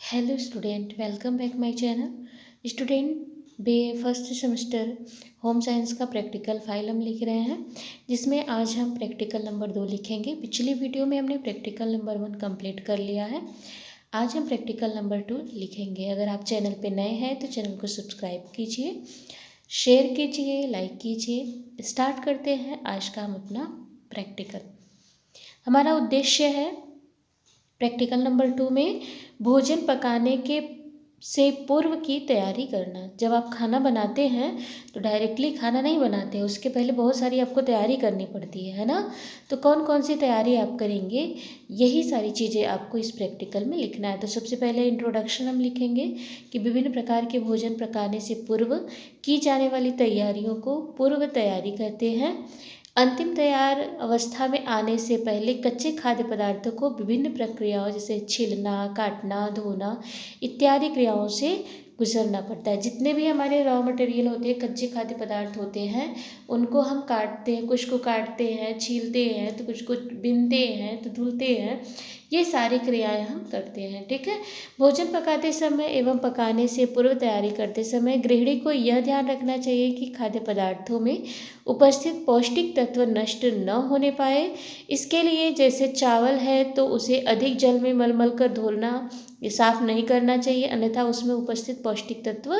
Hello student, welcome back my channel. Student बे first semester home science का practical file हम लिख रहे हैं, जिसमें आज हम प्रैक्टिकल नंबर 2 लिखेंगे। पिछली वीडियो में हमने प्रैक्टिकल नंबर 1 कंप्लीट कर लिया है। आज हम प्रैक्टिकल नंबर 2 लिखेंगे। अगर आप चैनल पे नए हैं तो चैनल को सब्सक्राइब कीजिए, शेयर कीजिए, लाइक कीजिए। स्टार्ट करते हैं आज का हम अपना प्रैक्टिकल। हमारा उद्देश्य है प्रैक्टिकल नंबर 2 में भोजन पकाने के से पूर्व की तैयारी करना। जब आप खाना बनाते हैं तो डायरेक्टली खाना नहीं बनाते हैं, उसके पहले बहुत सारी आपको तैयारी करनी पड़ती है ना। तो कौन कौन सी तैयारी आप करेंगे, यही सारी चीज़ें आपको इस प्रैक्टिकल में लिखना है। तो सबसे पहले इंट्रोडक्शन हम लिखेंगे कि विभिन्न प्रकार के भोजन पकाने से पूर्व की जाने वाली तैयारियों को पूर्व तैयारी कहते हैं। अंतिम तैयार अवस्था में आने से पहले कच्चे खाद्य पदार्थों को विभिन्न प्रक्रियाओं जैसे छिलना, काटना, धोना इत्यादि क्रियाओं से गुजरना पड़ता है। जितने भी हमारे रॉ मटेरियल होते हैं, कच्चे खाद्य पदार्थ होते हैं, उनको हम काटते हैं, कुछ को काटते हैं, छीलते हैं, तो कुछ को बीनते हैं, तो धुलते हैं। ये सारी क्रियाएं हम करते हैं, ठीक है। भोजन पकाते समय एवं पकाने से पूर्व तैयारी करते समय गृहिणी को यह ध्यान रखना चाहिए कि खाद्य पदार्थों में उपस्थित पौष्टिक तत्व नष्ट न होने पाए। इसके लिए जैसे चावल है तो उसे अधिक जल में मलमल कर धोना, ये साफ नहीं करना चाहिए, अन्यथा उसमें उपस्थित पौष्टिक तत्व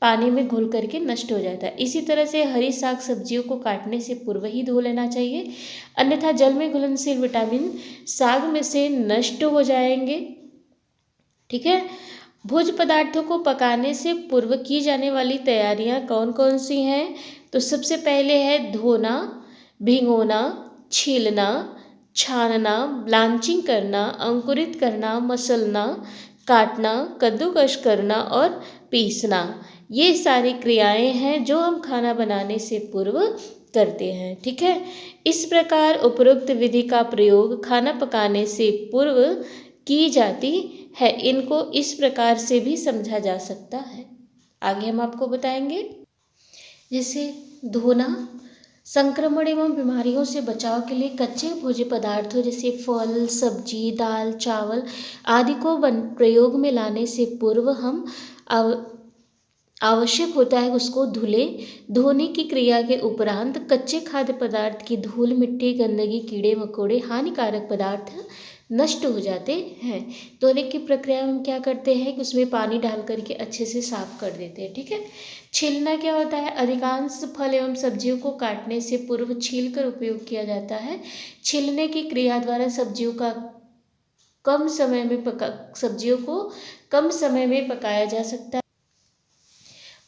पानी में घुल करके नष्ट हो जाता है। इसी तरह से हरी साग सब्जियों को काटने से पूर्व ही धो लेना चाहिए, अन्यथा जल में घुलनशील विटामिन साग में से नष्ट हो जाएंगे, ठीक है। भोज्य पदार्थों को पकाने से पूर्व की जाने वाली तैयारियां कौन कौन सी हैं? तो सबसे पहले है धोना, भिगोना, छीलना, छानना, ब्लांचिंग करना, अंकुरित करना, मसलना, काटना, कद्दूकस करना और पीसना। ये सारी क्रियाएं हैं जो हम खाना बनाने से पूर्व करते हैं, ठीक है। इस प्रकार उपरोक्त विधि का प्रयोग खाना पकाने से पूर्व की जाती है। इनको इस प्रकार से भी समझा जा सकता है, आगे हम आपको बताएंगे। जैसे धोना, संक्रमण एवं बीमारियों से बचाव के लिए कच्चे भोज्य पदार्थों जैसे फल, सब्जी, दाल, चावल आदि को प्रयोग में लाने से पूर्व हम आवश्यक होता है उसको धुले। धोने की क्रिया के उपरांत कच्चे खाद्य पदार्थ की धूल, मिट्टी, गंदगी, कीड़े मकोड़े, हानिकारक पदार्थ नष्ट हो जाते हैं। धोने की प्रक्रिया में हम क्या करते हैं कि उसमें पानी डाल करके अच्छे से साफ कर देते हैं, ठीक है। छीलना क्या होता है? अधिकांश फल एवं सब्जियों को काटने से पूर्व छील कर उपयोग किया जाता है। छीलने की क्रिया द्वारा सब्जियों को कम समय में पकाया जा सकता है।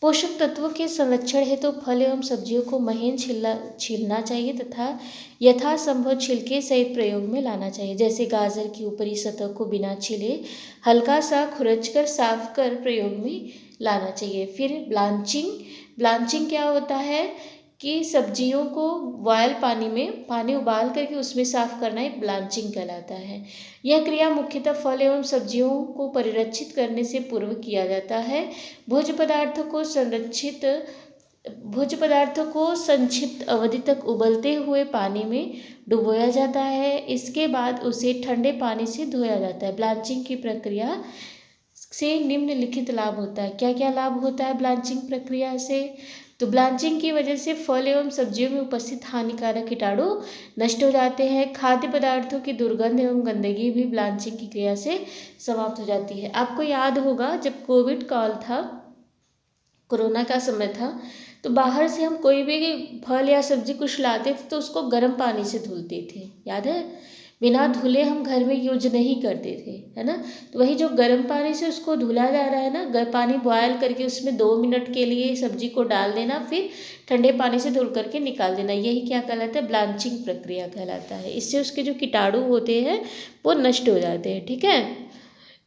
पोषक तत्वों के संरक्षण हेतु फल एवं सब्जियों को महीन छीलना चाहिए तथा यथासंभव छिलके सहित प्रयोग में लाना चाहिए। जैसे गाजर की ऊपरी सतह को बिना छीले हल्का सा खुरचकर साफ कर प्रयोग में लाना चाहिए। फिर ब्लांचिंग क्या होता है कि सब्जियों को बॉयल पानी उबाल करके उसमें साफ करना एक ब्लांचिंग कहलाता है। यह क्रिया मुख्यतः फल एवं सब्जियों को परिरक्षित करने से पूर्व किया जाता है। भोज्य पदार्थों को संक्षिप्त अवधि तक उबलते हुए पानी में डुबोया जाता है। इसके बाद उसे ठंडे पानी से धोया जाता है। ब्लांचिंग की प्रक्रिया से निम्नलिखित लाभ होता है। क्या क्या लाभ होता है ब्लांचिंग प्रक्रिया से? तो ब्लांचिंग की वजह से फल एवं सब्जियों में उपस्थित हानिकारक कीटाणु नष्ट हो जाते हैं। खाद्य पदार्थों की दुर्गंध एवं गंदगी भी ब्लांचिंग की क्रिया से समाप्त हो जाती है। आपको याद होगा जब कोविड काल था, कोरोना का समय था, तो बाहर से हम कोई भी फल या सब्जी कुछ लाते थे तो उसको गर्म पानी से धुलते थे, याद है? बिना धुले हम घर में यूज नहीं करते थे, है ना। तो वही जो गर्म पानी से उसको धुला जा रहा है ना, पानी बॉयल करके उसमें 2 मिनट के लिए सब्जी को डाल देना, फिर ठंडे पानी से धुल करके निकाल देना, यही क्या कहलाता है? ब्लांचिंग प्रक्रिया कहलाता है। इससे उसके जो कीटाणु होते हैं वो नष्ट हो जाते हैं, ठीक है।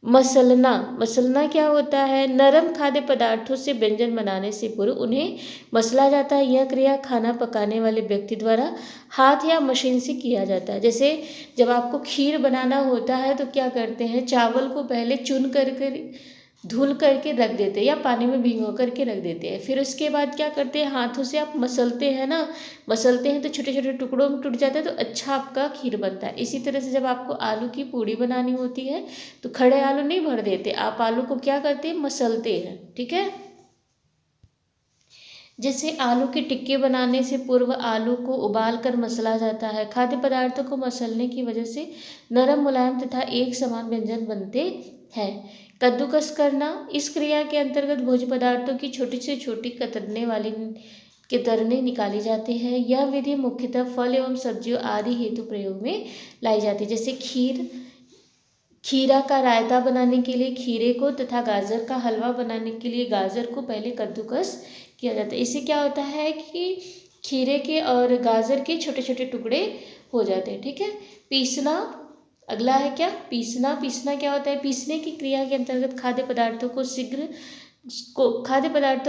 मसलना क्या होता है? नरम खाद्य पदार्थों से व्यंजन बनाने से पूर्व उन्हें मसला जाता है। यह क्रिया खाना पकाने वाले व्यक्ति द्वारा हाथ या मशीन से किया जाता है। जैसे जब आपको खीर बनाना होता है तो क्या करते हैं, चावल को पहले चुन कर धुल करके रख देते हैं या पानी में भिगो करके रख देते हैं। फिर उसके बाद क्या करते हैं, हाथों से आप मसलते हैं ना, मसलते हैं तो छोटे छोटे टुकड़ों में टूट जाता है, तो अच्छा आपका खीर बनता है। इसी तरह से जब आपको आलू की पूड़ी बनानी होती है तो खड़े आलू नहीं भर देते, आप आलू को क्या करते हैं, मसलते हैं। ठीक है, जैसे आलू के टिक्के बनाने से पूर्व आलू को उबाल कर मसला जाता है। खाद्य पदार्थों को मसलने की वजह से नरम, मुलायम तथा एक समान व्यंजन बनते हैं। कद्दूकस करना, इस क्रिया के अंतर्गत भोज्य पदार्थों की छोटी से छोटी कतरने वाली कतरने निकाली जाती है। यह विधि मुख्यतः फल एवं सब्जियों आदि हेतु प्रयोग में लाई जाती है। जैसे खीरा का रायता बनाने के लिए खीरे को तथा गाजर का हलवा बनाने के लिए गाजर को पहले कद्दूकस किया जाता है। इससे क्या होता है कि खीरे के और गाजर के छोटे छोटे टुकड़े हो जाते हैं। ठीक है, पीसना अगला है क्या, पीसना। पीसना क्या होता है, पीसने की क्रिया के अंतर्गत खाद्य पदार्थों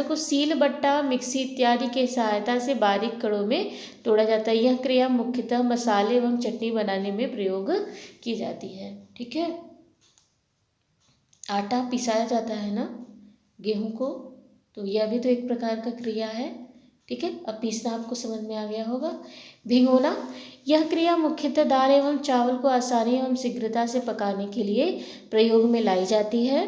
को सील बट्टा, मिक्सी इत्यादि के सहायता से बारीक कड़ों में तोड़ा जाता है। यह क्रिया मुख्यतः मसाले एवं चटनी बनाने में प्रयोग की जाती है। ठीक है, आटा पिसाया जाता है ना गेहूं को, तो यह भी तो एक प्रकार का क्रिया है। ठीक है, अब पीसना आपको समझ में आ गया होगा। भिगोना, यह क्रिया मुख्यतः दाल एवं चावल को आसानी एवं शीघ्रता से पकाने के लिए प्रयोग में लाई जाती है।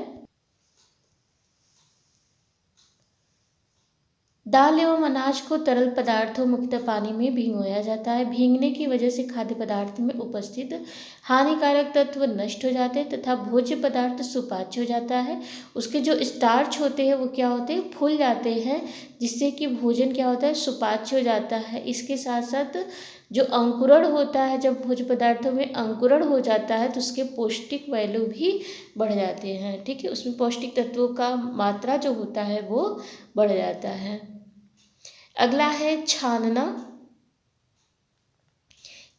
दाल एवं अनाज को तरल पदार्थों मुख्यतः पानी में भिगोया जाता है। भीगने की वजह से खाद्य पदार्थ में उपस्थित हानिकारक तत्व नष्ट हो जाते हैं तथा भोज्य पदार्थ सुपाच्य हो जाता है। उसके जो स्टार्च होते हैं वो क्या होते हैं, फूल जाते हैं, जिससे कि भोजन क्या होता है, सुपाच्य हो जाता है। इसके साथ साथ जो अंकुरण होता है, जब भोज्य पदार्थों में अंकुरण हो जाता है तो उसके पौष्टिक वैल्यू भी बढ़ जाते हैं। ठीक है, उसमें पौष्टिक तत्वों का मात्रा जो होता है वो बढ़ जाता है। अगला है छानना।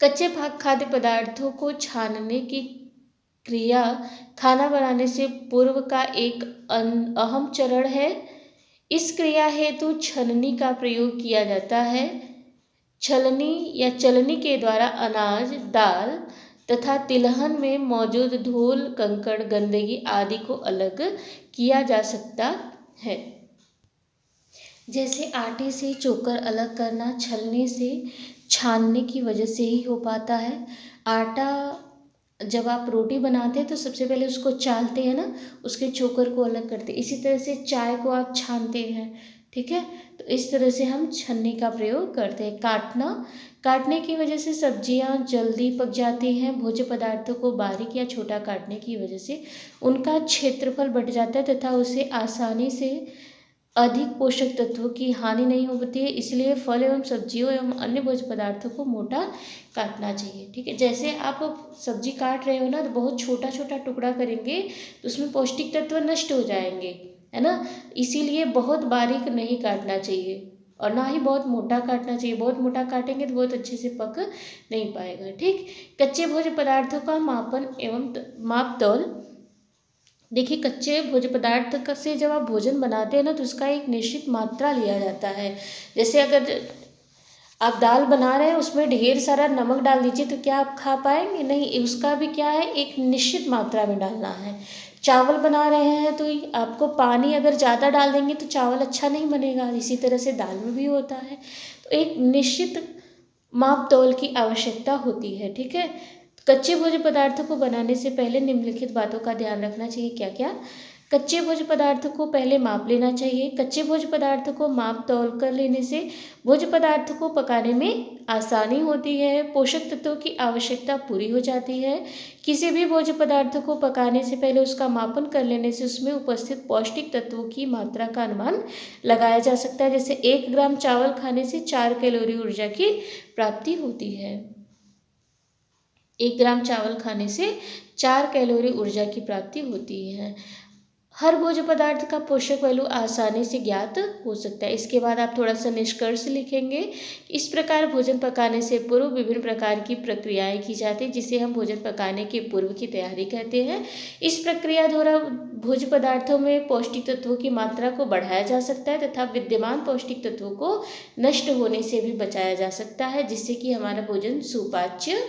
कच्चे खाद्य पदार्थों को छानने की क्रिया खाना बनाने से पूर्व का एक अहम चरण है। इस क्रिया हेतु छलनी का प्रयोग किया जाता है। छलनी या चलनी के द्वारा अनाज, दाल तथा तिलहन में मौजूद धूल, कंकड़, गंदगी आदि को अलग किया जा सकता है। जैसे आटे से चोकर अलग करना छलनी से छानने की वजह से ही हो पाता है। आटा जब आप रोटी बनाते हैं तो सबसे पहले उसको चालते हैं ना, उसके चोकर को अलग करते हैं। इसी तरह से चाय को आप छानते हैं। ठीक है, तो इस तरह से हम छन्नी का प्रयोग करते हैं। काटने की वजह से सब्जियां जल्दी पक जाती हैं। भोज्य पदार्थों को बारीक या छोटा काटने की वजह से उनका क्षेत्रफल बढ़ जाता है तथा उसे आसानी से अधिक पोषक तत्वों की हानि नहीं होती है। इसलिए फल एवं सब्जियों एवं अन्य भोज्य पदार्थों को मोटा काटना चाहिए। ठीक है, जैसे आप सब्जी काट रहे हो ना, तो बहुत छोटा छोटा टुकड़ा करेंगे तो उसमें पौष्टिक तत्व नष्ट हो जाएंगे, है ना। इसीलिए बहुत बारीक नहीं काटना चाहिए और ना ही बहुत मोटा काटना चाहिए। बहुत मोटा काटेंगे तो बहुत अच्छे से पक नहीं पाएगा। ठीक, कच्चे भोज्य पदार्थों का मापन एवं माप तौल। देखिए, कच्चे भोज्य पदार्थ से जब आप भोजन बनाते हैं ना तो उसका एक निश्चित मात्रा लिया जाता है। जैसे अगर आप दाल बना रहे हैं उसमें ढेर सारा नमक डाल दीजिए तो क्या आप खा पाएंगे, नहीं। उसका भी क्या है, एक निश्चित मात्रा में डालना है। चावल बना रहे हैं तो आपको पानी अगर ज़्यादा डाल देंगे तो चावल अच्छा नहीं बनेगा। इसी तरह से दाल में भी होता है, तो एक निश्चित माप तौल की आवश्यकता होती है। ठीक है, कच्चे भोज्य पदार्थों को बनाने से पहले निम्नलिखित बातों का ध्यान रखना चाहिए। क्या क्या, कच्चे भोज्य पदार्थों को पहले माप लेना चाहिए। कच्चे भोज्य पदार्थों को माप तौल कर लेने से भोज्य पदार्थों को पकाने में आसानी होती है, पोषक तत्वों की आवश्यकता पूरी हो जाती है। किसी भी भोज्य पदार्थों को पकाने से पहले उसका मापन कर लेने से उसमें उपस्थित पौष्टिक तत्वों की मात्रा का अनुमान लगाया जा सकता है। जैसे 1 ग्राम चावल खाने से 4 कैलोरी ऊर्जा की प्राप्ति होती है। 1 ग्राम चावल खाने से 4 कैलोरी ऊर्जा की प्राप्ति होती है। हर भोज्य पदार्थ का पोषक वैल्यू आसानी से ज्ञात हो सकता है। इसके बाद आप थोड़ा सा निष्कर्ष लिखेंगे। इस प्रकार भोजन पकाने से पूर्व विभिन्न प्रकार की प्रक्रियाएं की जाती है, जिसे हम भोजन पकाने के पूर्व की तैयारी कहते हैं। इस प्रक्रिया द्वारा भोज्य पदार्थों में पौष्टिक तत्वों की मात्रा को बढ़ाया जा सकता है तथा विद्यमान पौष्टिक तत्वों को नष्ट होने से भी बचाया जा सकता है, जिससे कि हमारा भोजन सुपाच्य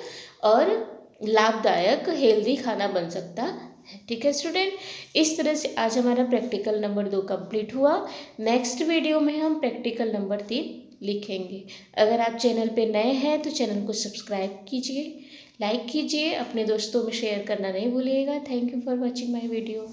और लाभदायक हेल्दी खाना बन सकता है। ठीक है स्टूडेंट, इस तरह से आज हमारा प्रैक्टिकल नंबर 2 कंप्लीट हुआ। नेक्स्ट वीडियो में हम प्रैक्टिकल नंबर 3 लिखेंगे। अगर आप चैनल पे नए हैं तो चैनल को सब्सक्राइब कीजिए, लाइक कीजिए, अपने दोस्तों में शेयर करना नहीं भूलिएगा। Thank you for watching my video.